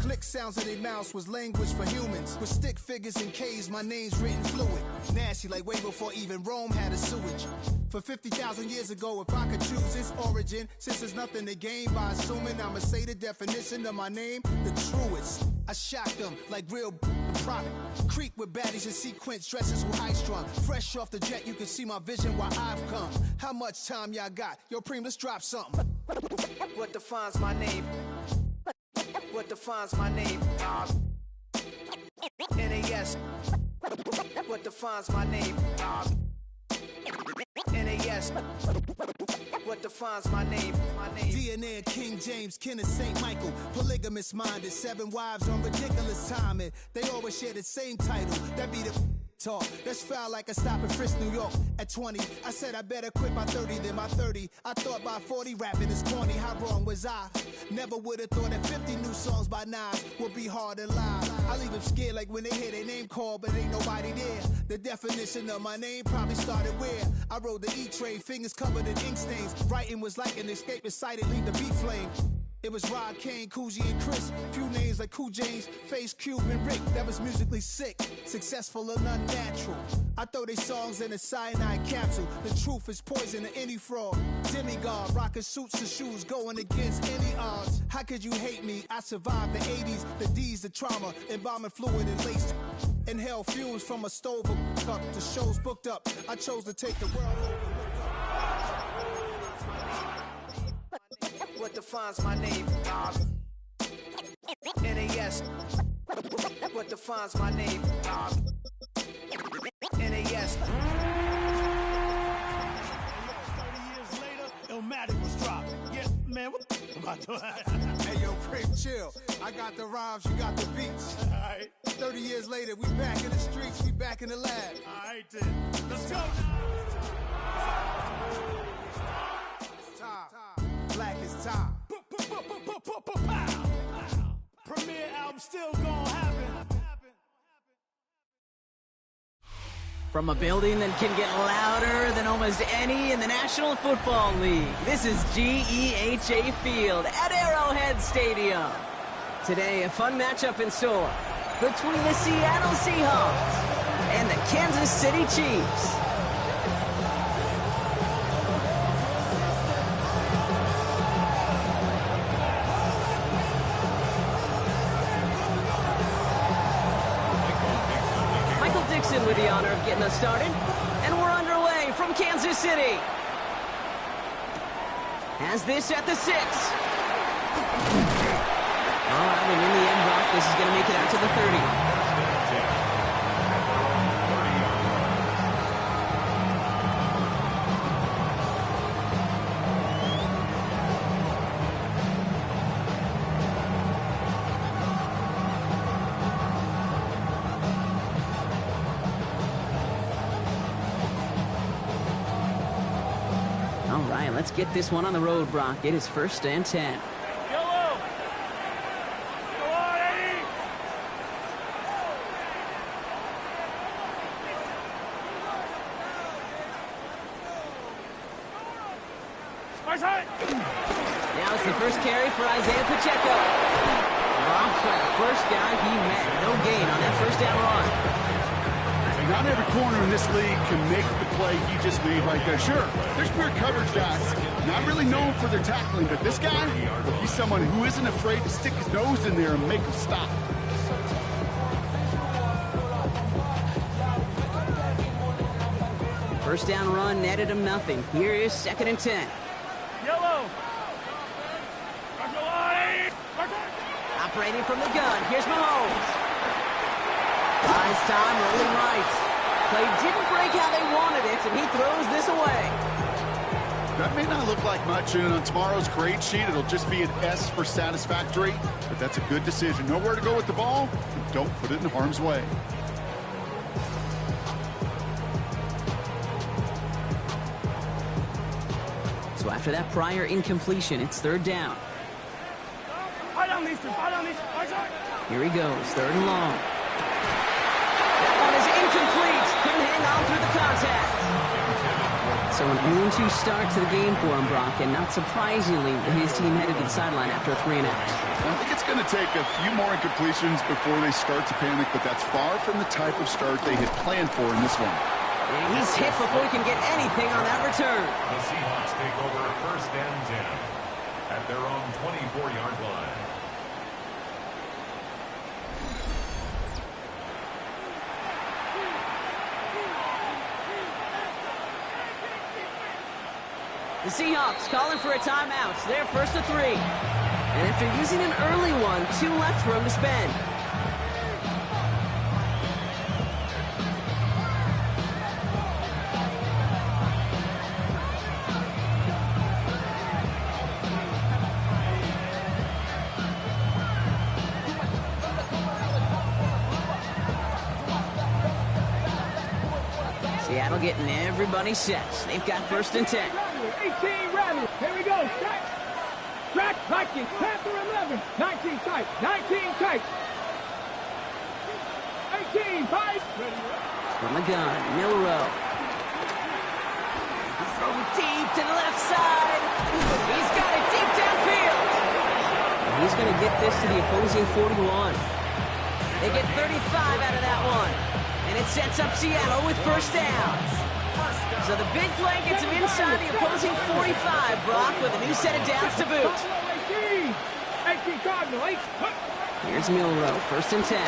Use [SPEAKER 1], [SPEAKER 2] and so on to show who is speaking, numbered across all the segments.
[SPEAKER 1] Click sounds of their mouths was language for humans. With stick figures and K's, my name's written fluid. Nasty like way before even Rome had a sewage. For 50,000 years ago, if I could choose its origin, since there's nothing to gain by assuming, I'ma say the definition of my name, the truest. I shocked them like real prop. Creek with baddies in sequence, dresses with high strung. Fresh off the jet, you can see my vision where I've come. How much time y'all got? Yo, Preem, let's drop something. What defines my name? What defines my name? NAS. What defines my name? NAS. What defines my name? DNA of King James, kin of St. Michael. Polygamous minded, 7 wives on ridiculous timing. They always share the same title. That be the talk. That's foul like a stop in Frisk, New York. At 20, I said I better quit by 30 than by 30. I thought by 40 rapping is corny. How wrong was I? Never would have thought that 50 new songs by Nas would be hard to lie. I leave them scared like when they hear their name called, but ain't nobody there. The definition of my name probably started where I rode the E-train, fingers covered in ink stains. Writing was like an escape excited, leave the beat flame. It was Rod, Kane, Coogee, and Chris. Few names like Cool James, Face, Cube, and Rick. That was musically sick, successful and unnatural. I throw they songs in a cyanide capsule. The truth is poison to any fraud. Demigod, rocking suits and shoes, going against any odds. How could you hate me? I survived the 80s, the D's, the trauma, embalming fluid and laced. Inhale fumes from a stove up. The show's booked up. I chose to take the world over. What defines my name? NAS. What defines my name? NAS. 30 years later, Illmatic was dropped. Yeah, man, what the am I doing? Hey, yo, Preem, chill. I got the rhymes, you got the beats. All right. 30 years later, we back in the streets, we back in the lab. All right, then. Let's go. It's time. Black is time. Premiere album still gonna happen.
[SPEAKER 2] From a building that can get louder than almost any in the National Football League, this is GEHA Field at Arrowhead Stadium. Today, a fun matchup in store between the Seattle Seahawks and the Kansas City Chiefs. With the honor of getting us started, and we're underway from Kansas City. Has this at the 6. All right, and in the end, Brock, this is going to make it out to the 30. Let's get this one on the road, Brock. It is 1st and 10.
[SPEAKER 3] Yellow!
[SPEAKER 2] Now it's the first carry for Isaiah Pacheco. Dropped by the first guy he met. No gain on that first down run.
[SPEAKER 4] Not every corner in this league can make the play he just made right there. Sure, there's pure coverage guys, not really known for their tackling, but this guy, he's someone who isn't afraid to stick his nose in there and make him stop.
[SPEAKER 2] First down run netted him nothing. Here is 2nd and 10.
[SPEAKER 3] Yellow!
[SPEAKER 2] Operating from the gun, here's Mahomes. Buys time, rolling right. Play didn't break how they wanted it, and he throws this away.
[SPEAKER 4] That may not look like much, and on tomorrow's grade sheet, it'll just be an S for satisfactory, but that's a good decision. Know where to go with the ball, and don't put it in harm's way.
[SPEAKER 2] So after that prior incompletion, it's 3rd down. Here he goes, 3rd and long. That one is incomplete. Couldn't hang on through the contact. So an 0-2 start to the game for him, Brock, and not surprisingly, his team headed to the sideline after a 3-and-out.
[SPEAKER 4] I think it's going to take a few more incompletions before they start to panic, but that's far from the type of start they had planned for in this one.
[SPEAKER 2] And he's hit before he can get anything on that return.
[SPEAKER 5] The Seahawks take over first and 10 at their own 24-yard line.
[SPEAKER 2] The Seahawks calling for a timeout. They're first to 3. And after using an early one, 2 left for him to spend. Seattle getting everybody set. They've got first and 10.
[SPEAKER 3] 18 rally. Here we go. Track Vikings. Panther 11. 19 tight. 19 tight. 18 5.
[SPEAKER 2] From the gun, Milrow. He's throwing deep to the left side. He's got it deep downfield. And he's going to get this to the opposing 41. They get 35 out of that one. And it sets up Seattle with first down. So the big play gets him inside the opposing 45, Brock, with a new set of downs to boot.
[SPEAKER 3] 18 Cardinal.
[SPEAKER 2] Here's Milrow, first and 10.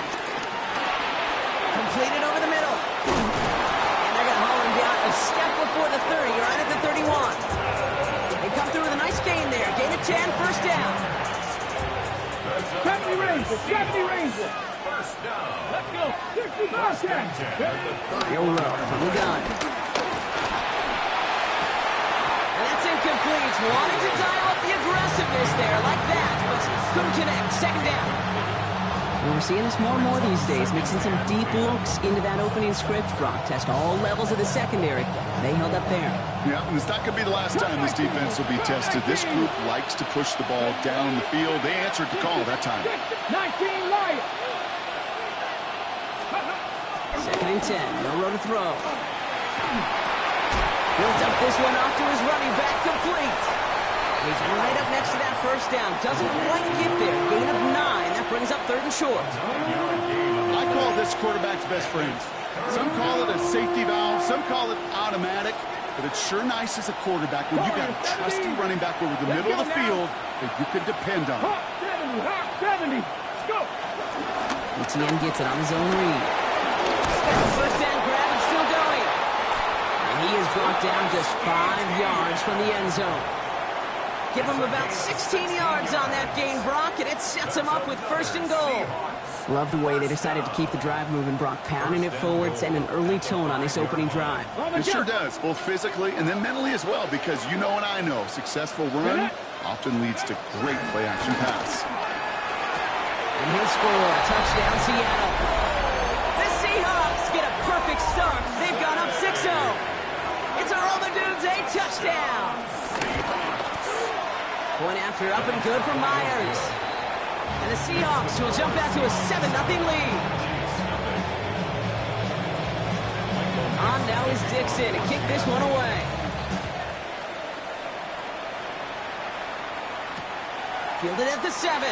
[SPEAKER 2] Completed over the middle. And they're going to haul him down a step before the 30, right at the 31. They come through with a nice gain there. Gain of 10, first down.
[SPEAKER 3] 70 Rangers. 70 Rangers.
[SPEAKER 5] First down.
[SPEAKER 3] Let's go. 60 Bobcats.
[SPEAKER 2] Milrow from the gun. And that's incomplete. Wanted to dial up the aggressiveness there like that, but couldn't connect. Second down. And we're seeing this more and more these days, mixing some deep looks into that opening script. Brock test all levels of the secondary. They held up there.
[SPEAKER 4] Yeah, and it's not going to be the last time this defense will be tested. This group likes to push the ball down the field. They answered the call that time.
[SPEAKER 3] 19 Lions.
[SPEAKER 2] Second and 10. Milrow to throw. Builds up this one off to his running back, complete. He's right up next to that first down. Doesn't quite get there. Gain of 9. That brings up third and short.
[SPEAKER 4] I call this quarterback's best friend. Some call it a safety valve. Some call it automatic. But it's sure nice as a quarterback when you got a trusty running back over the middle of the field that you can depend on.
[SPEAKER 3] 70. Let's go.
[SPEAKER 2] ETN gets it on his own read. First down grab and still going. And he is brought down just 5 yards from the end zone. Give him about 16 yards on that gain, Brock, and it sets him up with first and goal. Love the way they decided to keep the drive moving, Brock, pounding it forward, setting an early tone on this opening drive.
[SPEAKER 4] It sure does, both physically and then mentally as well, because you know and I know successful run often leads to great play-action pass.
[SPEAKER 2] And he'll score. Touchdown, Seattle. The Seahawks get a perfect start. They've gone up 6-0. It's a roll the dudes, a touchdown. Point after up and good for Myers. And the Seahawks will jump out to a 7-0 lead. On now is Dixon to kick this one away. Fielded at the 7.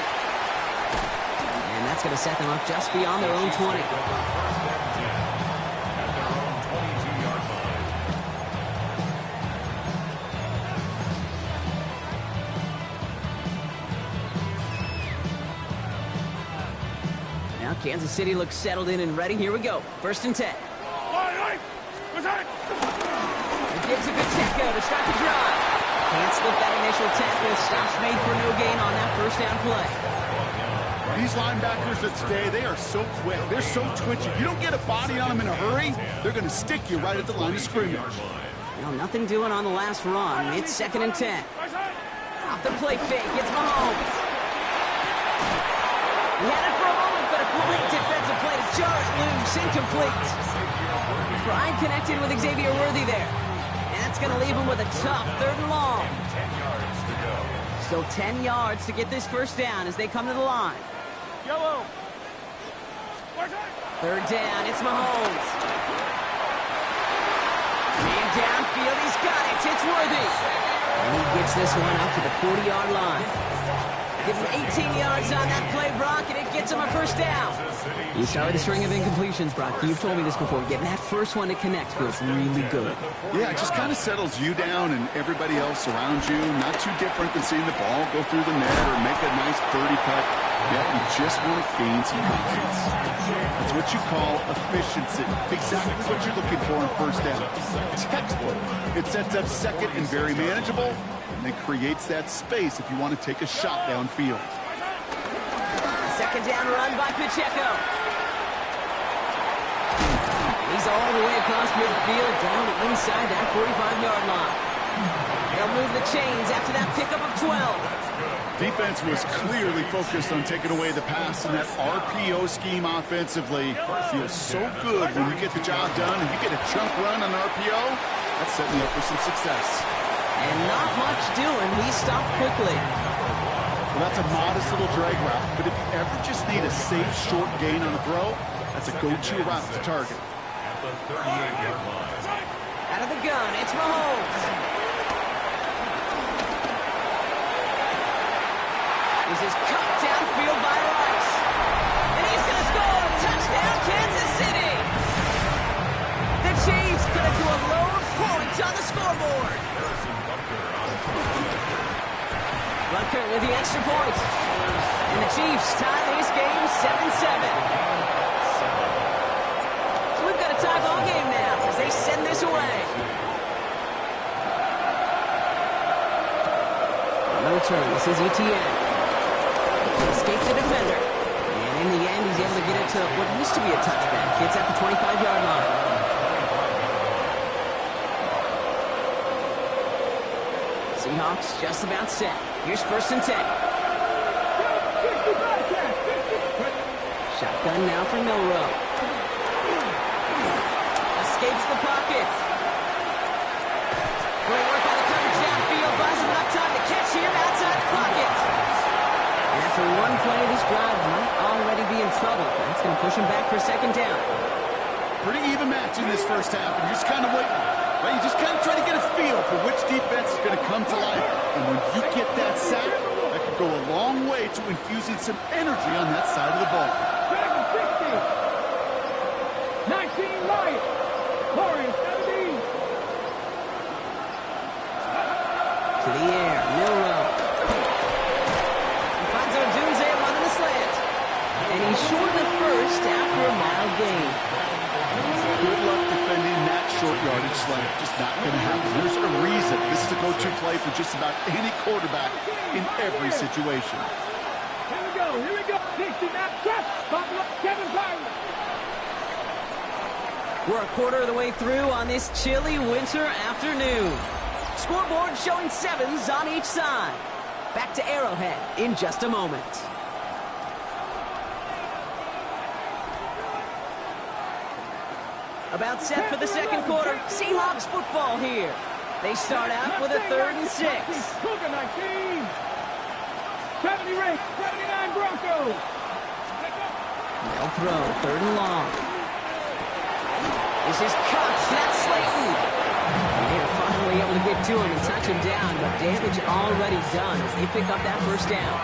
[SPEAKER 2] And that's going to set them up just beyond their own 20. Kansas City looks settled in and ready. Here we go. First and 10. It gives a good tackle to start the drive. Can't slip that initial tackle. Stops made for no gain on that first down play.
[SPEAKER 4] These linebackers of today, they are so quick. They're so twitchy. You don't get a body on them in a hurry, they're going to stick you right at the line of scrimmage.
[SPEAKER 2] Well, nothing doing on the last run. It's second and 10. Off the play fake. It's Mahomes. He had it for a moment, but a great defensive play to jar it loose. Incomplete. Pride connected with Xavier Worthy there. And that's going to leave him with a tough third and long. Still 10 yards to get this first down as they come to the line.
[SPEAKER 3] Yellow.
[SPEAKER 2] Third down, it's Mahomes. Man downfield, he's got it. It's Worthy. And he gets this one up to the 40-yard line. Gives him 18 yards on that play, Brock, and it gets him a first down. You start with a string of incompletions, Brock. You've told me this before. Getting that first one to connect feels really good.
[SPEAKER 4] Yeah, it just kind of settles you down and everybody else around you. Not too different than seeing the ball go through the net or make a nice 30-cut. Yeah, you just want to gain some confidence. That's what you call efficiency. Exactly what you're looking for in first down. Textbook. It sets up second and very manageable, and it creates that space if you want to take a shot downfield.
[SPEAKER 2] Second down run by Pacheco. He's all the way across midfield down inside that 45-yard line. They'll move the chains after that pickup of 12.
[SPEAKER 4] Defense was clearly focused on taking away the pass, and that RPO scheme offensively feels so good when you get the job done and you get a chunk run on RPO. That's setting you up for some success.
[SPEAKER 2] And not much doing. He stopped quickly.
[SPEAKER 4] Well, that's a modest little drag route, but if you ever just need a safe, short gain on a throw, that's a go-to route to target.
[SPEAKER 5] At the 38-yard line.
[SPEAKER 2] Out of the gun, it's Mahomes. This is cut downfield by Rice. And he's going to score. Touchdown, Kansas City. The Chiefs cut it to a low of points on the scoreboard. Butker with the extra point. And the Chiefs tie this game 7-7. So we've got a tie ball game now as they send this away. No turn. This is ETN. Escapes the defender. And in the end, he's able to get it to what used to be a touchback. Gets at the 25-yard line. Seahawks just about set. Here's 1st and 10. Shotgun now for Milroe. Escapes the pocket. Great work on the coverage downfield. Buys him enough time to catch him outside the pocket. And after one play, this drive might already be in trouble. That's going to push him back for a 2nd down.
[SPEAKER 4] Pretty even match in this first half, and you're just kind of waiting. Right? You just kind of try to get a feel for which defense is going to come to life. And when you get that sack, that could go a long way to infusing some energy on that side of the ball.
[SPEAKER 3] 19 right. Lawrence, 17.
[SPEAKER 2] To the air, Milroe. He finds Odunze running the slant. And he's short of the first after a mild gain.
[SPEAKER 4] Good luck defending that short yardage slant. Just not going to happen. There's a reason. This is a go-to play for just about any quarterback in every situation.
[SPEAKER 3] Here we go. Here we go. 60 now. Buffalo, Kevin Byron.
[SPEAKER 2] We're a quarter of the way through on this chilly winter afternoon. Scoreboard showing 7s on each side. Back to Arrowhead in just a moment. About set for the 2nd quarter. Seahawks football here. They start out with a 3rd and 6.
[SPEAKER 3] Cougar 19. 70 Ray, 79 Broncos.
[SPEAKER 2] They'll throw 3rd and long. This is cut. That's Slayton. And they're finally able to get to him and touch him down, but damage already done as they pick up that 1st down.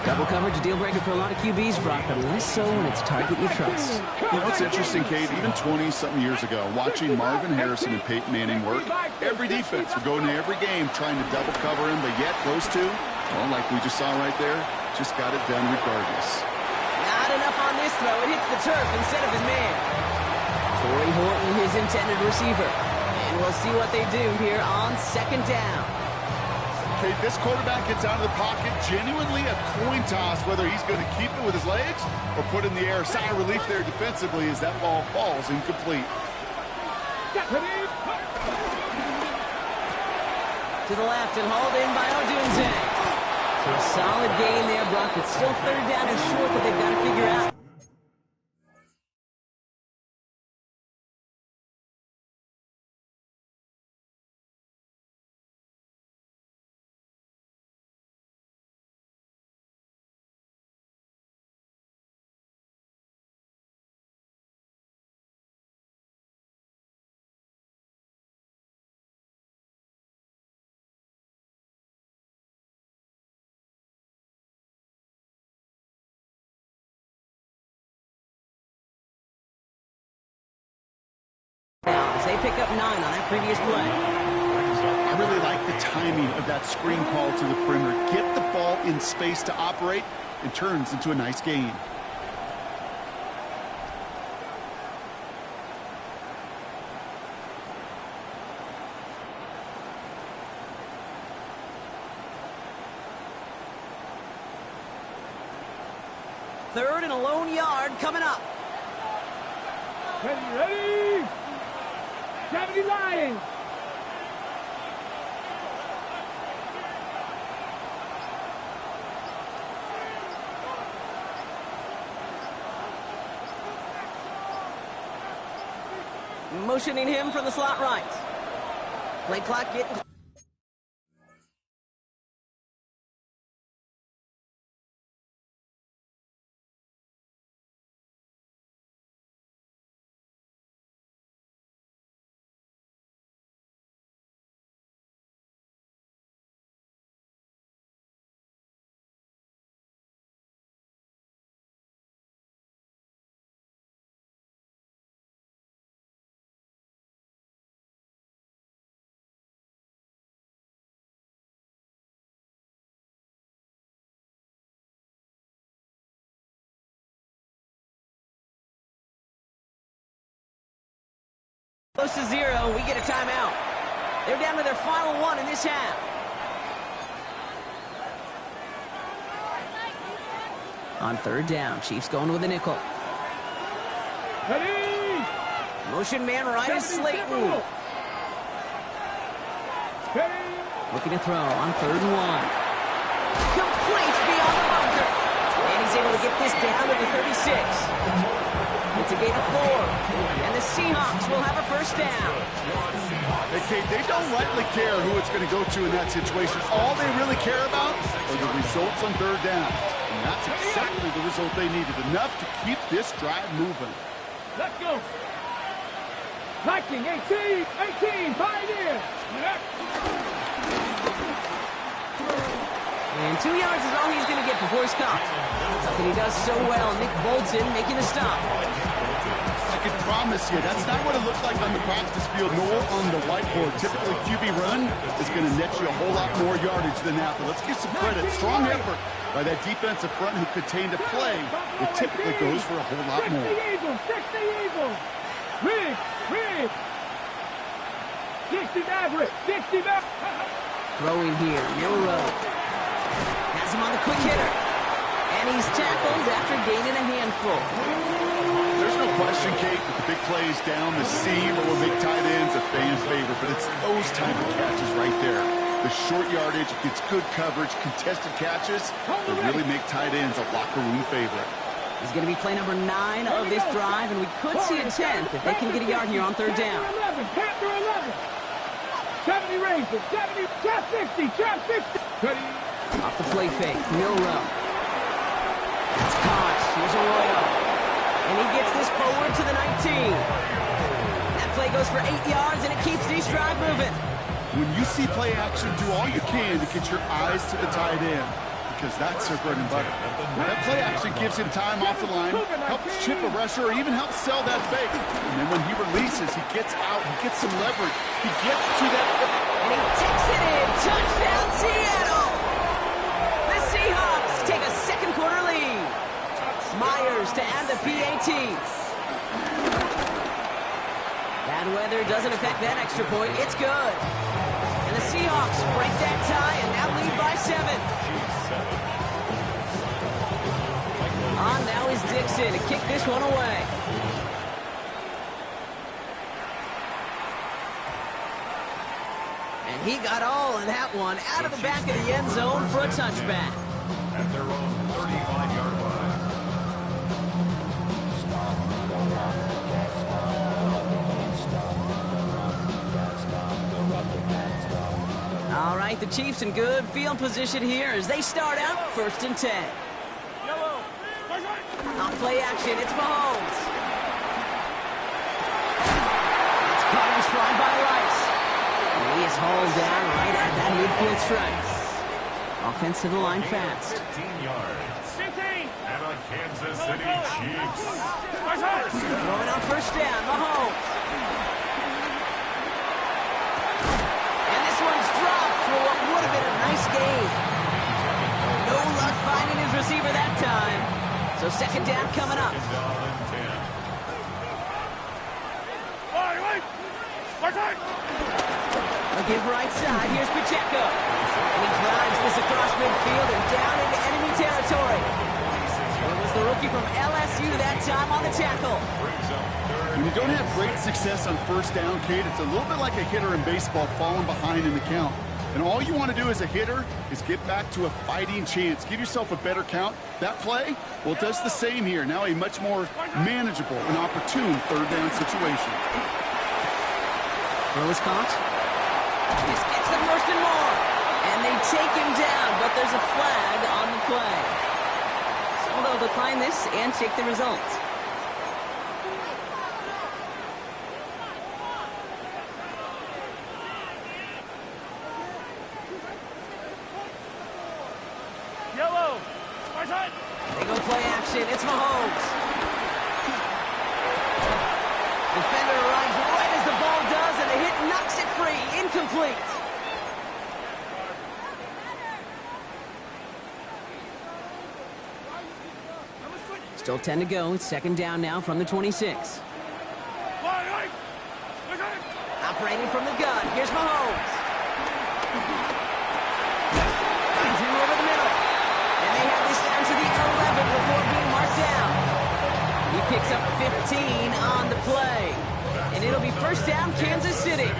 [SPEAKER 2] Double coverage, a deal breaker for a lot of QBs, Brock, but less so when it's a target you trust.
[SPEAKER 4] You know what's interesting, Kate? Even 20-something years ago, watching Marvin Harrison and Peyton Manning work, every defense would go into every game trying to double cover him, but yet those two, well, like we just saw right there, just got it done regardless.
[SPEAKER 2] Not enough on this throw. It hits the turf instead of his man. Torrey Horton, his intended receiver. And we'll see what they do here on 2nd down.
[SPEAKER 4] Okay, this quarterback gets out of the pocket, genuinely a coin toss whether he's going to keep it with his legs or put it in the air. Sigh of relief there defensively as that ball falls incomplete.
[SPEAKER 2] To the left and hauled in by Odunze. So a solid gain there, Brock, but still 3rd down and short that they've got to figure out. pick up 9 on that previous play.
[SPEAKER 4] I really like the timing of that screen call to the perimeter. Get the ball in space to operate, and turns into a nice gain.
[SPEAKER 2] Third and a lone yard coming up.
[SPEAKER 3] Ready? 70 Lions.
[SPEAKER 2] Motioning him from the slot right. Play clock getting... Close to 0, we get a timeout. They're down to their final one in this half. On third down, Chiefs going with a nickel.
[SPEAKER 3] Ready?
[SPEAKER 2] Motion man right is Slayton.
[SPEAKER 3] Ready?
[SPEAKER 2] Looking to throw on 3rd and 1. Complete beyond the bunker. And he's able to get this down to the 36. It's a gain of 4. And the Seahawks will have a first down.
[SPEAKER 4] Hey, Kate, they don't rightly care who it's going to go to in that situation. All they really care about are the results on 3rd down. And that's exactly the result they needed. Enough to keep this drive moving.
[SPEAKER 3] Let's go. Viking, 18, Pioneer.
[SPEAKER 2] And 2 yards is all he's going to get before he's caught. Something he does so well. Nick Bolton making the stop.
[SPEAKER 4] I can promise you, that's not what it looked like on the practice field nor on the whiteboard. Typically, QB run is going to net you a whole lot more yardage than that. But let's give some credit. Strong effort by that defensive front who contained a play that typically goes for a whole lot more.
[SPEAKER 3] 60 Eagles. Rig. 60 Maverick. 60 Maverick.
[SPEAKER 2] Throwing here, Milrow. Has him on the quick hitter. And he's tackled after gaining a handful.
[SPEAKER 4] There's no question, Kate, that the big plays down the seam or big tight ends a fan favorite, but it's those type of catches right there. The short yardage, gets good coverage, contested catches that really make tight ends a locker room favorite.
[SPEAKER 2] He's going to be play number 9 of this drive, and we could see a 10th if they can get a yard here on 3rd down.
[SPEAKER 3] Panther 11. 70 Rangers. 70. Trap 50. Trap 50. Ready?
[SPEAKER 2] Off the play fake, Milrow. That's caught. Here's Arroyo. And he gets this forward to the 19. That play goes for 8 yards, and it keeps this drive moving.
[SPEAKER 4] When you see play action, do all you can to get your eyes to the tight end, because that's their bread and butter. That play action gives him time off the line, helps chip a rusher, or even helps sell that fake. And then when he releases, he gets out, he gets some leverage, he gets to that.
[SPEAKER 2] And he takes it in. Touchdown, Seattle! The Seahawks take a second quarter lead. Myers to add the PAT. Bad weather doesn't affect that extra point. It's good. And the Seahawks break that tie and now lead by 7. On now is Dixon to kick this one away. And he got all of that one out of the back of the end zone for a touchback.
[SPEAKER 5] At their own 35-yard line.
[SPEAKER 2] All right, the Chiefs in good field position here as they start out 1st and 10. On play action, it's Mahomes. It's caught and strong by Rice. And he is hauled down right at that midfield stripe. Offense to the line fast.
[SPEAKER 5] 15 yards. 15. And a Kansas City Chiefs.
[SPEAKER 2] Throwing on 1st down, Mahomes. this game. No luck finding his receiver that time. So second down coming up. A give right side. Here's Pacheco. And he drives this across midfield and down into enemy territory. It was the rookie from LSU that time on the tackle.
[SPEAKER 4] When you don't have great success on first down, Kate, it's a little bit like a hitter in baseball falling behind in the count. And all you want to do as a hitter is get back to a fighting chance. Give yourself a better count. That play, well, it does the same here. Now a much more manageable and opportune third down situation.
[SPEAKER 2] Throws caught. This gets the first and more. And they take him down, but there's a flag on the play. So they'll decline this and take the results.
[SPEAKER 3] Yellow.
[SPEAKER 2] They go play action. It's Mahomes. Defender runs right as the ball does, and the hit knocks it free. Incomplete. Still 10 to go. It's second down now from the 26. Operating from the gun. Here's Mahomes. Finds him over the middle. And they have this down to the 11 before being marked down. He picks up 15 on the play. And it'll be first down, Kansas City.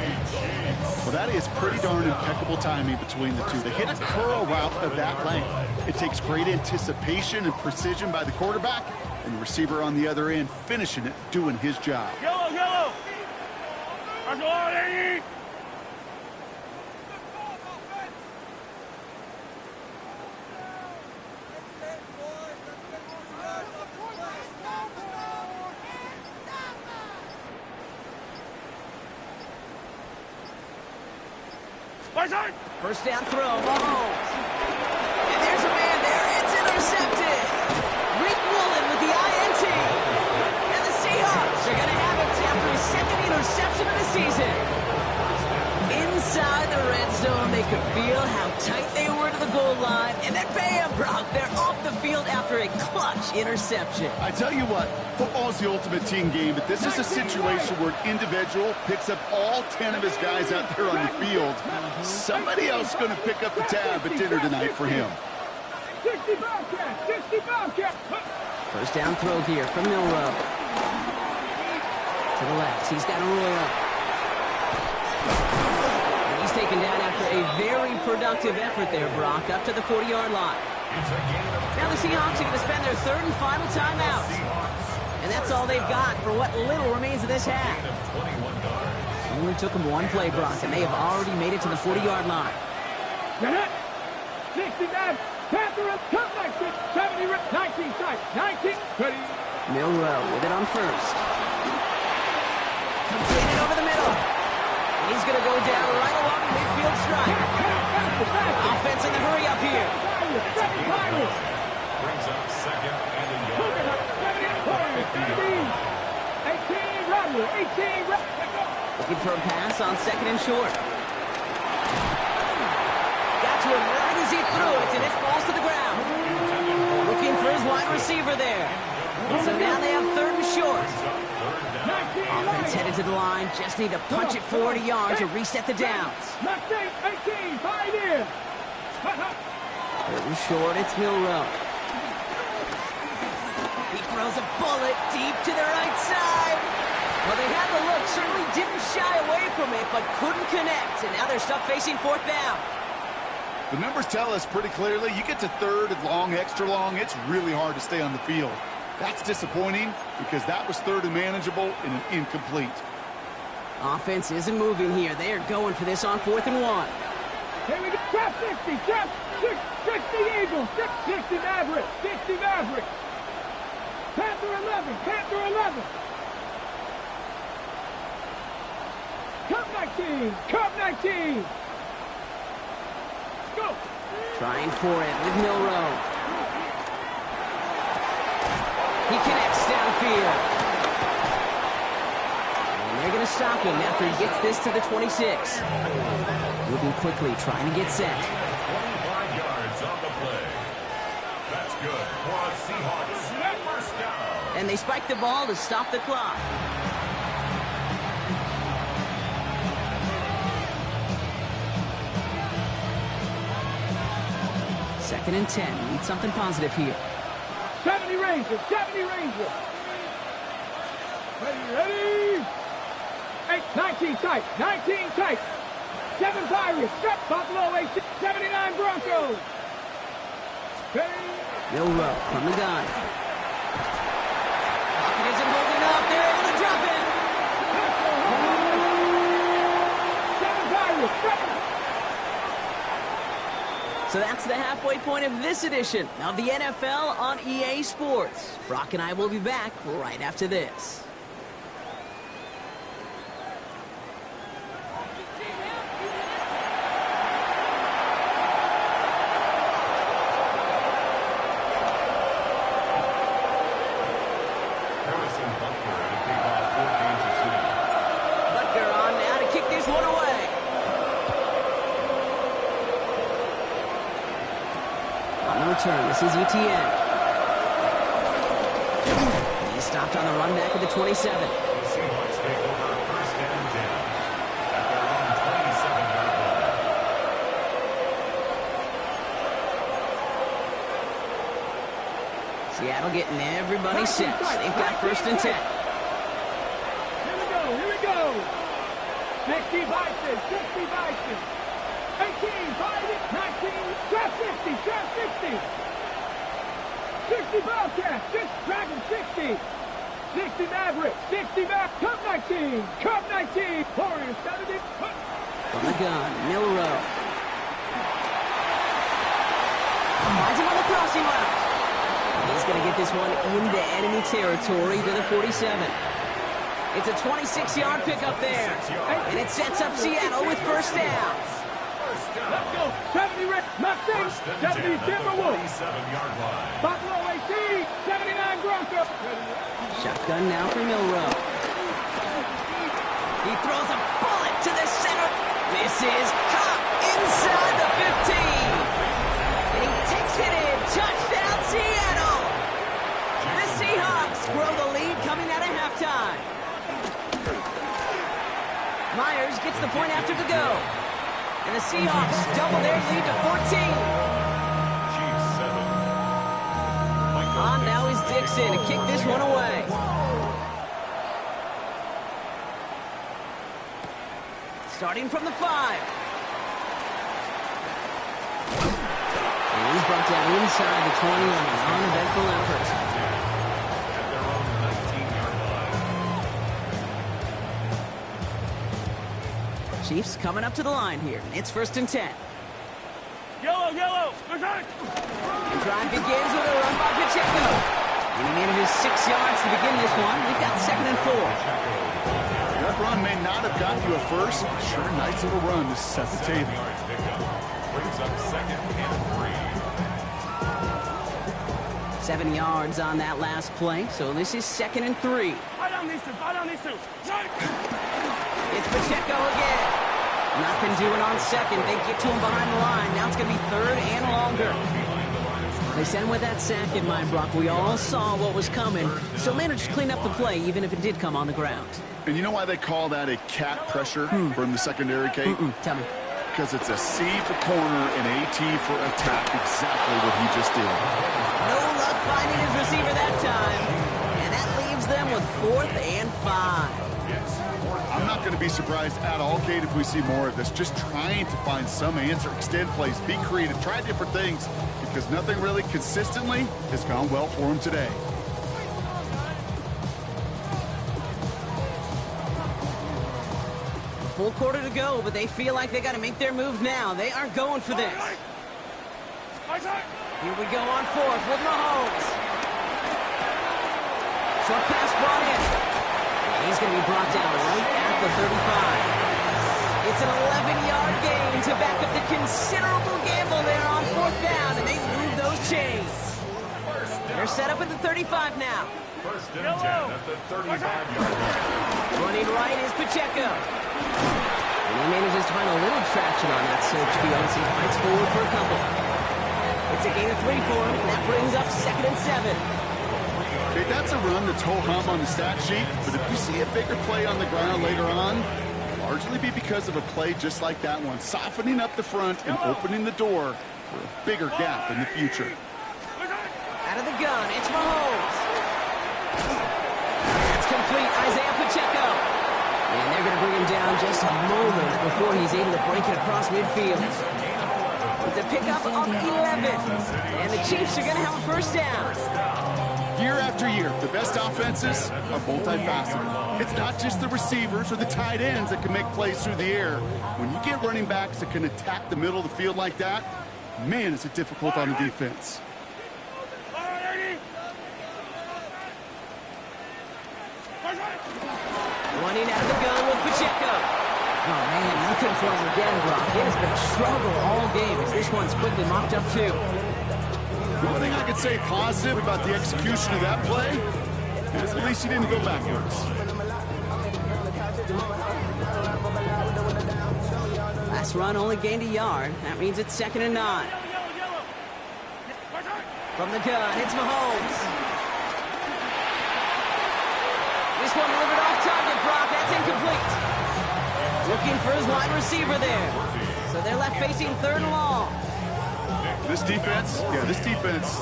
[SPEAKER 4] Well, that is pretty darn impeccable timing between the two. They hit a curl route of that length. It takes great anticipation and precision by the quarterback, and the receiver on the other end finishing it, doing his job.
[SPEAKER 3] Yellow, yellow.
[SPEAKER 2] First down throw, Mahomes. And there's a man there. It's intercepted. Rick Woolen with the INT. And the Seahawks are going to have it after his second interception of the season. Inside the red zone, they could feel how tight they were to the goal line. And then bam, Brock, they're off the field after a clutch interception.
[SPEAKER 4] I tell you what, football is the ultimate team game, but this is a situation where an individual picks up all 10 of his guys out there on the field. Somebody else is going to pick up the tab at dinner tonight for him.
[SPEAKER 3] 60 Bobcat, 60 Bobcat.
[SPEAKER 2] First down throw here from Milrow. To the left, he's got Arroyo. And he's taken down after a very productive effort there, Brock, up to the 40-yard line. Now the Seahawks are going to spend their third and final timeout. And that's all they've got for what little remains of this half. Only took them one play, Brock, and they have already made it to the 40-yard line.
[SPEAKER 3] 69, Panther, come back, 70, 19, strike, 19, 20.
[SPEAKER 2] Milrow with it on first. Completed over the middle. And he's going to go down right along the midfield strike. Offense in the hurry up here.
[SPEAKER 5] Brings up second and a yard.
[SPEAKER 3] 18,
[SPEAKER 2] Looking for a pass on second and short. Got to him right as he threw it, and it falls to the ground. Looking for his wide receiver there. So now they have third and short. Offense headed to the line. Just need to punch it 40 yards to reset the downs.
[SPEAKER 3] 18, 5 in.
[SPEAKER 2] Third and short, it's Milrow. He throws a bullet deep to the right side. Well, they had the look, certainly didn't shy away from it, but couldn't connect. And now they're stuck facing fourth down.
[SPEAKER 4] The numbers tell us pretty clearly, you get to third and long, extra long, it's really hard to stay on the field. That's disappointing because that was third and manageable and an incomplete.
[SPEAKER 2] Offense isn't moving here. They are going for this on 4th and 1.
[SPEAKER 3] Here we go. Trap 60, trap 60 Eagles, 60 Mavericks, 60 Mavericks. Panther 11, Panther 11. Cup 19, Cup 19. Go.
[SPEAKER 2] Trying for it with Milrow. He connects downfield. And they're going to stop him after he gets this to the 26. Moving quickly, trying to get set.
[SPEAKER 5] Seahawks at first down.
[SPEAKER 2] And they spike the ball to stop the clock. Second and 10. Need something positive here.
[SPEAKER 3] 70 Rangers, 70 Rangers. Ready. 19 tight, 19 tight. 7 Pirates, Buffalo 8, 79 Broncos.
[SPEAKER 2] Milroe from the gun. Pocket isn't holding up. They're able to drop it.
[SPEAKER 3] 7 Pirates, 7.
[SPEAKER 2] So that's the halfway point of this edition of the NFL on EA Sports. Brock and I will be back right after this. Butker on now to kick this one away. On the return, this is ETN. He's stopped on the run back at the 27.
[SPEAKER 5] The Seahawks take over first and 10 at their own 27-yard line.
[SPEAKER 2] Seattle getting everybody set. They've got first and 10.
[SPEAKER 3] Here we go. 60 Bison, 60 Bison. 18, 5, 19, trap 60, trap 60. 60 Bobcats, Dragon 60. 60 Maverick, 60 Maverick, Cup 19, Cup 19. Warriors 70.
[SPEAKER 2] From the gun, Milroe. Finds him on the crossing route. He's going to get this one into enemy territory to the 47. It's a 26-yard pickup there. And it sets up Seattle with first down.
[SPEAKER 3] Let's go. 70 Mustangs, 70 Timberwolves.
[SPEAKER 5] 47-yard line.
[SPEAKER 3] Buffalo 18, 79 Broncos.
[SPEAKER 2] Shotgun now for Milroe. He throws a bullet to the center. This is caught inside the 15. And he takes it in. Touchdown, Seattle. The Seahawks grow the lead coming out of halftime. Myers gets the point after the go. And the Seahawks double their lead to 14.
[SPEAKER 5] Chiefs 7.
[SPEAKER 2] On now is Dixon to kick this one away. Starting from the 5. And he's brought down inside the 20 on an uneventful effort.
[SPEAKER 5] At their own 19-yard line.
[SPEAKER 2] Chiefs coming up to the line here. It's first and 10.
[SPEAKER 3] Yellow.
[SPEAKER 2] The drive begins with a run by Pacheco. And he manages 6 yards to begin this one. We've got second and 4.
[SPEAKER 4] That run may not have gotten you a first, but sure, nice little run to set the table.
[SPEAKER 5] Yards pickup brings up second and 3.
[SPEAKER 2] 7 yards on that last play, so this is second and 3.
[SPEAKER 3] I don't need to.
[SPEAKER 2] It's Pacheco again. Nothing doing on second. They get to him behind the line. Now it's going to be third and longer. They sent him with that sack in mind, Brock. We all saw what was coming, so managed to clean up the play, even if it did come on the ground.
[SPEAKER 4] And you know why they call that a cat pressure from the secondary, Kate?
[SPEAKER 2] Tell me.
[SPEAKER 4] Because it's a C for corner and AT for attack. Exactly what he just did.
[SPEAKER 2] No luck finding his receiver that time. And that leaves them with 4th and 5.
[SPEAKER 4] I'm not going to be surprised at all, Kate, if we see more of this. Just trying to find some answer, extend plays, be creative, try different things, because nothing really consistently has gone well for him today.
[SPEAKER 2] A full quarter to go, but they feel like they got to make their move now. They are going for this. Here we go on 4th with Mahomes. Short pass brought in. He's going to be brought down right at the 35. It's an 11-yard gain to back up the considerable gamble there on 4th down, and they move those chains. They're set up at the 35 now.
[SPEAKER 5] First and 10 at the 35-yard line.
[SPEAKER 2] Running right is Pacheco. And he manages to find a little traction on that search field as he fights forward for a couple. It's a gain of 3 for him, and that brings up second and 7.
[SPEAKER 4] Okay, that's a run that's ho-hum on the stat sheet, but if you see a bigger play on the ground later on, it'll largely be because of a play just like that one, softening up the front and opening the door for a bigger gap in the future.
[SPEAKER 2] Out of the gun, it's Mahomes. It's complete, Isaiah Pacheco. And they're going to bring him down just a moment before he's able to break it across midfield. It's a pickup of 11. And the Chiefs are going to have a first down.
[SPEAKER 4] Year after year, the best offenses are multifaceted. It's not just the receivers or the tight ends that can make plays through the air. When you get running backs that can attack the middle of the field like that, man, is it difficult on the defense.
[SPEAKER 2] Running out of the gun with Pacheco. Oh, man, nothing for him again, Brock. It has been a struggle all game as this one's quickly mopped up, too.
[SPEAKER 4] The one thing I could say positive about the execution of that play is at least he didn't go backwards.
[SPEAKER 2] Last run only gained a yard. That means it's 2nd and 9. From the gun, it's Mahomes. This one delivered off target, Brock. That's incomplete. Looking for his wide receiver there. So they're left facing 3rd and long.
[SPEAKER 4] This defense,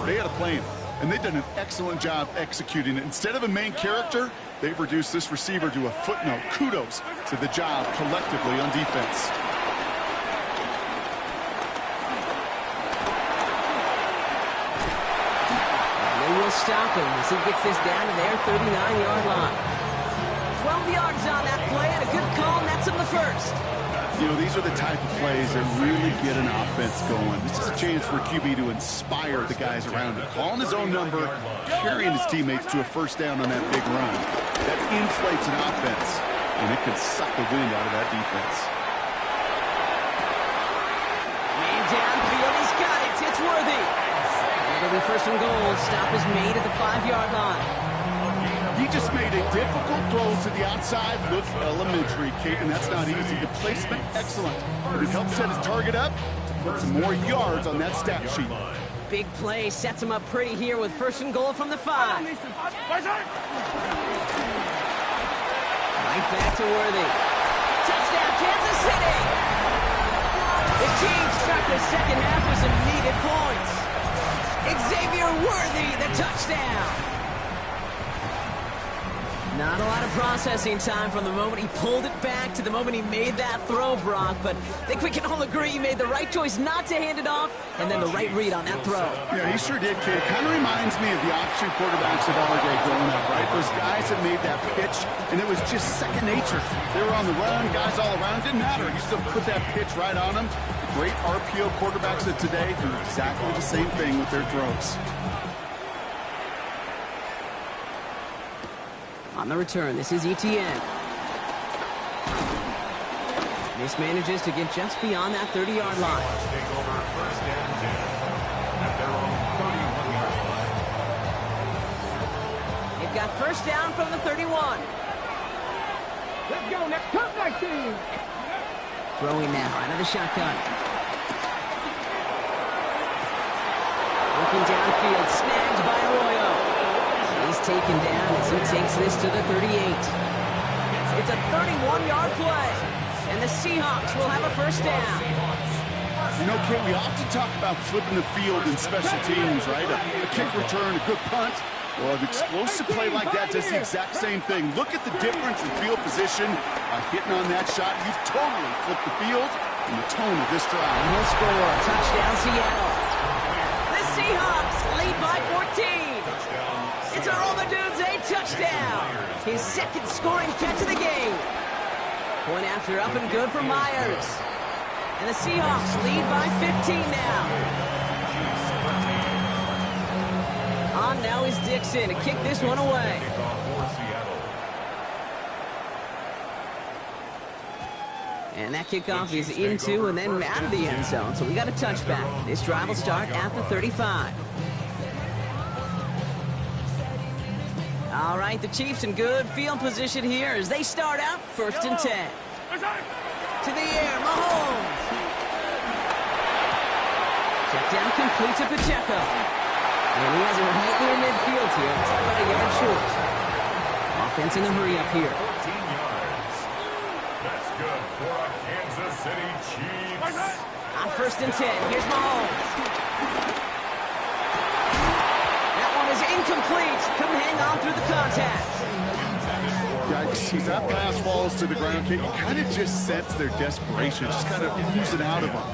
[SPEAKER 4] they had a plan, and they've done an excellent job executing it. Instead of a main character, they've reduced this receiver to a footnote. Kudos to the job collectively on defense.
[SPEAKER 2] And they will stop him as he gets this down to their 39-yard line. 12 yards on that play, and a good call, and that's him the first.
[SPEAKER 4] You know, these are the type of plays that really get an offense going. This is a chance for QB to inspire the guys around him. Calling his own number, carrying his teammates to a first down on that big run. That inflates an offense, and it can suck the wind out of that defense.
[SPEAKER 2] Man downfield, he's got it. It's Worthy. And it'll be 1st and goal. Stop is made at the 5-yard line.
[SPEAKER 4] He just made a difficult throw to the outside. Look elementary, Kate, and that's not easy. The placement, excellent. But it helps set his target up to put some more yards on that stat sheet.
[SPEAKER 2] Big play sets him up pretty here with 1st and goal from the 5. Right back to Worthy. Touchdown, Kansas City! The Chiefs start the second half with some needed points. Xavier Worthy, the touchdown. Not a lot of processing time from the moment he pulled it back to the moment he made that throw, Brock, but I think we can all agree he made the right choice not to hand it off, and then the right read on that throw.
[SPEAKER 4] Yeah, he sure did, kid. Kind of reminds me of the option quarterbacks of our day growing up, right? Those guys that made that pitch, and it was just second nature. They were on the run, guys all around, didn't matter. He still put that pitch right on them. The great RPO quarterbacks of today do exactly the same thing with their throws.
[SPEAKER 2] On the return, this is Etienne. This manages to get just beyond that 30-yard line.
[SPEAKER 5] Take over 1st and 10 at their own 31-yard line.
[SPEAKER 2] They've got 1st down from the 31.
[SPEAKER 3] Let's go, next comeback team.
[SPEAKER 2] Throwing now out of the shotgun. Looking downfield, snagged by Arroyo. He's taken down as he takes this to the 38. It's a 31-yard play, and the Seahawks will have a 1st down.
[SPEAKER 4] You know, Kate, we often talk about flipping the field in special teams, right? A kick return, a good punt. Well, an explosive play like that does the exact same thing. Look at the difference in field position by hitting on that shot. You've totally flipped the field and the tone of this drive.
[SPEAKER 2] And he'll score. Touchdown, Seattle. The Seahawks lead by 14. It's a Romadudes, a touchdown. His 2nd scoring catch of the game. Point after up and good for Myers. And the Seahawks lead by 15 now. On now is Dixon to kick this one away. And that kickoff is into and then out of the end zone. So we got a touchback. This drive will start at the 35. All right, the Chiefs in good field position here as they start out 1st and 10. To the air, Mahomes. Check down complete to Pacheco. And he has it right near midfield here. It's about a yard Defense in the hurry up here.
[SPEAKER 5] 14 yards. That's good for a Kansas City Chiefs.
[SPEAKER 2] On 1st and 10, here's Mahomes. That one is incomplete. Couldn't hang on through the contact.
[SPEAKER 4] Yikes, as that pass falls to the ground, Kate, you kind of just sense their desperation, just kind of oozing out of them.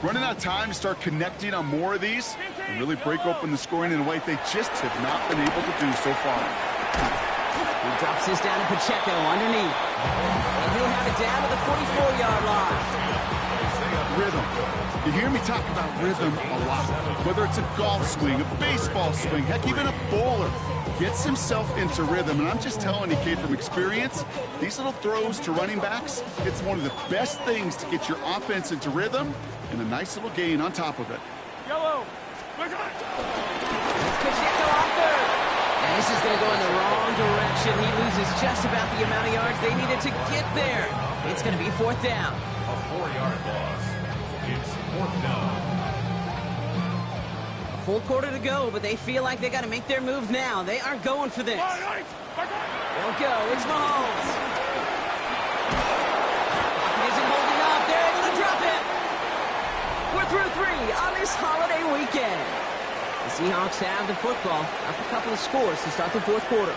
[SPEAKER 4] Running out of time to start connecting on more of these and really break open the scoring in a way they just have not been able to do so far.
[SPEAKER 2] He drops this down to Pacheco underneath. And he'll have it down to the 44-yard line.
[SPEAKER 4] Rhythm. You hear me talk about rhythm a lot. Whether it's a golf swing, a baseball swing, heck, even a bowler gets himself into rhythm. And I'm just telling you, Kate, from experience, these little throws to running backs, it's one of the best things to get your offense into rhythm and a nice little gain on top of it.
[SPEAKER 3] Yellow.
[SPEAKER 2] It's Pacheco on 3rd. And this is going to go in the wrong direction. He loses just about the amount of yards they needed to get there. It's going to be 4th down.
[SPEAKER 5] A 4-yard loss. It's 4th down.
[SPEAKER 2] A full quarter to go, but they feel like they got to make their move now. They are going for this. They'll go. It's Mahomes. He isn't holding up. They're able to drop it. We're through 3 on this holiday weekend. The Seahawks have the football. Up a couple of scores to start the 4th quarter.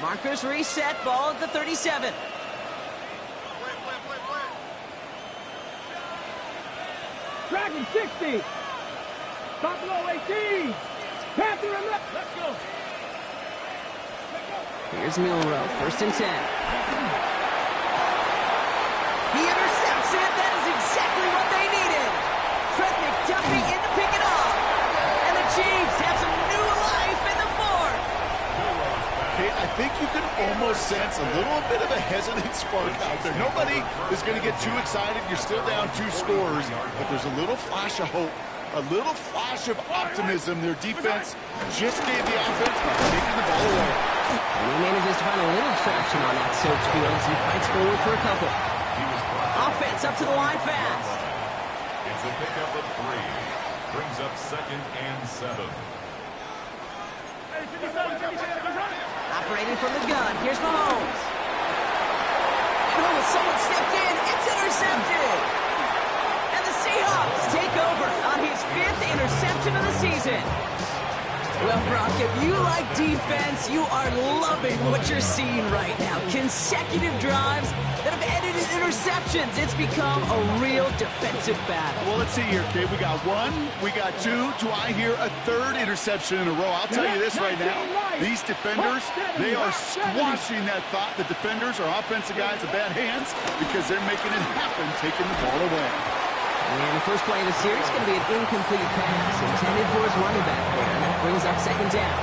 [SPEAKER 2] Markers reset, ball at the 37.
[SPEAKER 3] Dragon 60. Buffalo 18. Panther 11. Let's go.
[SPEAKER 2] Here's Milrow, 1st and 10. He intercepts it. That is exactly what they needed. Trent McDuffie in to pick it up. And the Chiefs have some new life in the 4th.
[SPEAKER 4] Okay, I think you can almost sense a little bit of a hesitant spark out there. Nobody is going to get too excited. You're still down 2 scores, but there's a little flash of hope, a little flash of optimism. Their defense just gave the offense by taking the ball away.
[SPEAKER 2] And he manages to find a little traction on that search field as he fights forward for a couple. Offense up to the line fast.
[SPEAKER 5] It's a pickup of 3. Brings up 2nd and 7.
[SPEAKER 2] Operating from the gun, here's Mahomes. Oh, someone stepped in. It's intercepted. And the Seahawks take over on his 5th interception of the season. Well, Brock, if you like defense, you are loving what you're seeing right now. Consecutive drives that have ended in interceptions. It's become a real defensive battle.
[SPEAKER 4] Well, let's see here, Kate. We got 1, we got 2. Do I hear a 3rd interception in a row? I'll tell you this right now. These defenders, they are squashing that thought. The defenders are offensive guys with bad hands because they're making it happen, taking the ball away.
[SPEAKER 2] And the first play of the series is going to be an incomplete pass intended for his running back there. And that brings up 2nd down.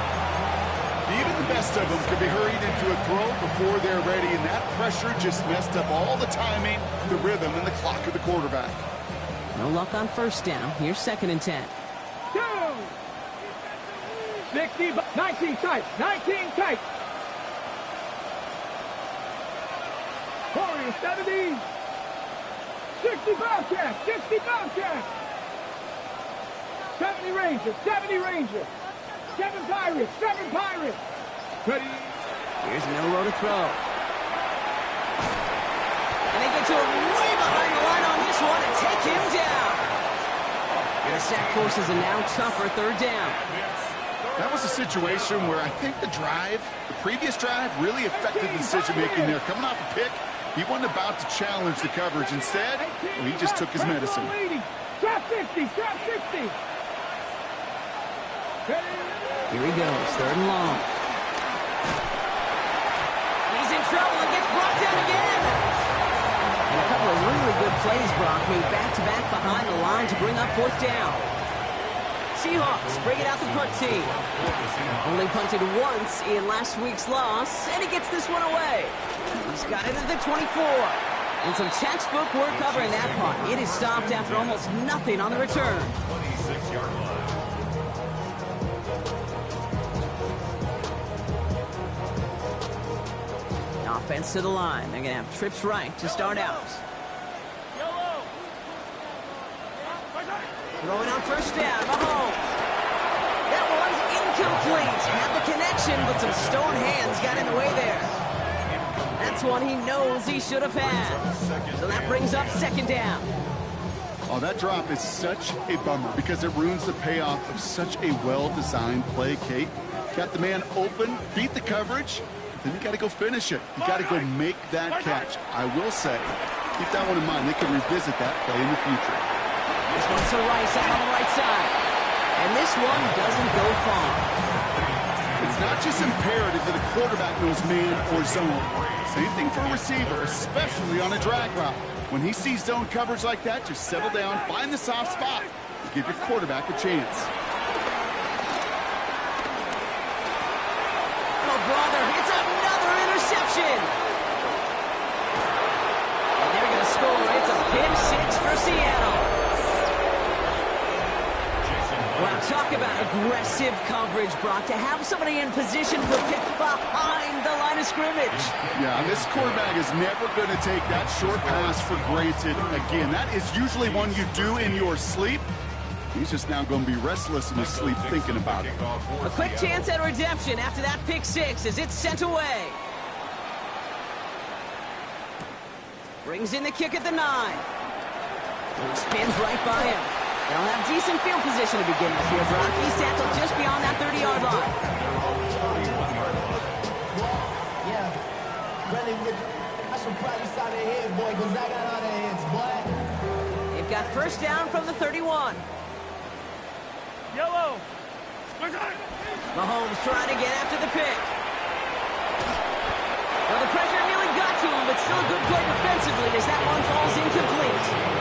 [SPEAKER 4] Even the best of them could be hurried into a throw before they're ready, and that pressure just messed up all the timing, the rhythm, and the clock of the quarterback.
[SPEAKER 2] No luck on 1st down. Here's 2nd and 10.
[SPEAKER 3] 60, 19 tight. 19 tight. Warriors 70. 60 Bobcats. 60 Bobcats. 70 Rangers. 70 Rangers. 7 Pirates. 7 Pirates. Ready.
[SPEAKER 2] Here's Milrow to throw. And they get to him way behind the line on this one and take him down. And the sack forces a now tougher 3rd down.
[SPEAKER 4] That was a situation where I think the previous drive, really affected the decision-making there. Coming off a pick, he wasn't about to challenge the coverage. Instead, he just took his medicine.
[SPEAKER 3] Trap 60, trap 60.
[SPEAKER 2] Here he goes, 3rd and long. He's in trouble and gets brought down again. And a couple of really good plays, Brock, made back-to-back behind the line to bring up 4th down. Seahawks bring it out the punt team. Only punted once in last week's loss, and he gets this one away. He's got it at the 24. And some textbook work covering that punt. It is stopped after almost nothing on the return.
[SPEAKER 5] 26-yard line.
[SPEAKER 2] Offense to the line. They're going to have trips right to start out. Throwing on first down, Mahomes. That one's incomplete. Had the connection, but some stone hands got in the way there. That's one he knows he should have had. So that brings up second down.
[SPEAKER 4] Oh, that drop is such a bummer because it ruins the payoff of such a well-designed play, Kate. Got the man open, beat the coverage, then you got to go finish it. You got to go make that catch. I will say, keep that one in mind. They can revisit that play in the future.
[SPEAKER 2] This one's to Rice out on the right side. And this one doesn't go far.
[SPEAKER 4] It's not just imperative that a quarterback knows man or zone. Same thing for a receiver, especially on a drag route. When he sees zone coverage like that, just settle down, find the soft spot, and give your quarterback a chance.
[SPEAKER 2] Oh, brother, it's another interception. And they're going to score. It's a pick six for Seattle. Well, talk about aggressive coverage, Brock. To have somebody in position for pick behind the line of scrimmage.
[SPEAKER 4] Yeah, this quarterback is never going to take that short pass for granted again. That is usually one you do in your sleep. He's just now going to be restless in his sleep thinking about it.
[SPEAKER 2] A quick chance at redemption after that pick six as it's sent away. Brings in the kick at the 9. And he spins right by him. They'll have decent field position to begin with here, Brock. He's tackled just beyond that 30-yard line.
[SPEAKER 6] Yeah, really, I should probably start their head, boy, because I got all their heads, boy.
[SPEAKER 2] They've got first down from the 31.
[SPEAKER 3] Yellow.
[SPEAKER 2] Mahomes trying to get after the pick. Well, the pressure nearly got to him, but still a good play defensively as that one falls incomplete.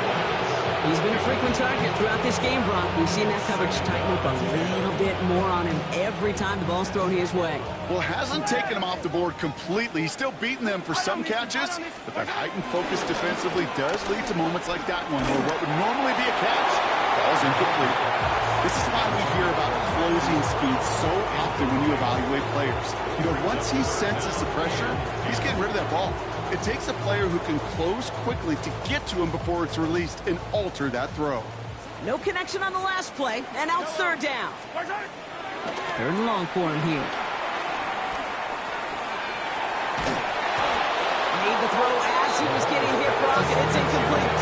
[SPEAKER 2] He's been a frequent target throughout this game, Brock. We've seen that coverage tighten up a little bit more on him every time the ball's thrown his way.
[SPEAKER 4] Well, hasn't taken him off the board completely. He's still beating them for some catches, but that heightened focus defensively does lead to moments like that one where what would normally be a catch falls incomplete. This is why we hear about closing speed so often when you evaluate players. You know, once he senses the pressure, he's getting rid of that ball. It takes a player who can close quickly to get to him before it's released and alter that throw.
[SPEAKER 2] No connection on the last play, and out third down. Third and long for him here. Made the throw as he was getting hit, Brock, and it's incomplete.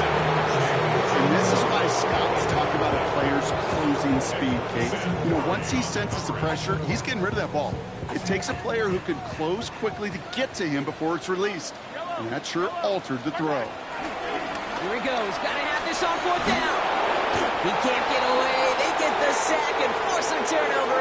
[SPEAKER 4] And this is why scouts talk about a player's closing speed, Kate. You know, once he senses the pressure, he's getting rid of that ball. It takes a player who can close quickly to get to him before it's released. And that sure altered the throw.
[SPEAKER 2] Here he goes. Got to have this on fourth down. He can't get away. They get the sack and force a turnover